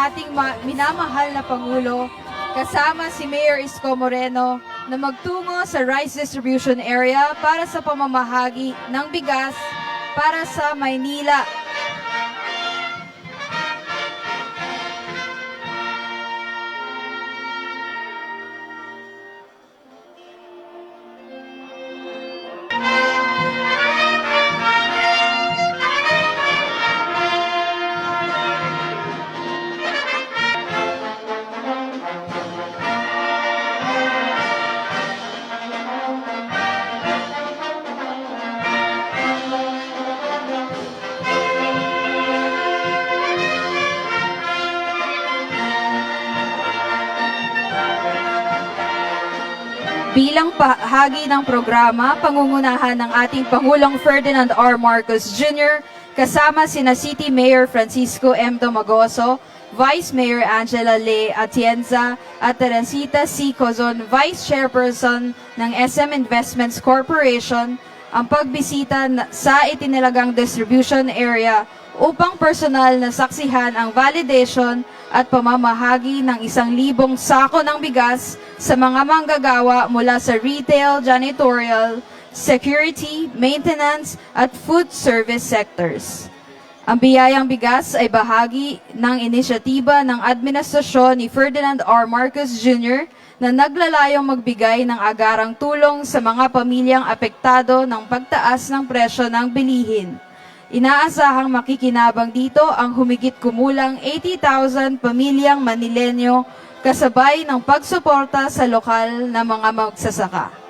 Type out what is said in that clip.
ating minamahal na Pangulo kasama si Mayor Isko Moreno na magtungo sa rice distribution area para sa pamamahagi ng bigas para sa Maynila. Bilang bahagi ng programa, pangungunahan ng ating Pangulong Ferdinand R. Marcos Jr., kasama sina City Mayor Francisco M. Domagoso, Vice Mayor Angela Le Atienza at Teresita C. Cozon, Vice Chairperson ng SM Investments Corporation, ang pagbisita sa itinilagang distribution area upang personal na saksihan ang validation at pamamahagi ng 1,000 sako ng bigas sa mga manggagawa mula sa retail, janitorial, security, maintenance at food service sectors. Ang biyayang bigas ay bahagi ng inisyatiba ng administrasyon ni Ferdinand R. Marcos Jr. na naglalayong magbigay ng agarang tulong sa mga pamilyang apektado ng pagtaas ng presyo ng bilihin. Inaasahang makikinabang dito ang humigit kumulang 80,000 pamilyang Manilenyo kasabay ng pagsuporta sa lokal na mga magsasaka.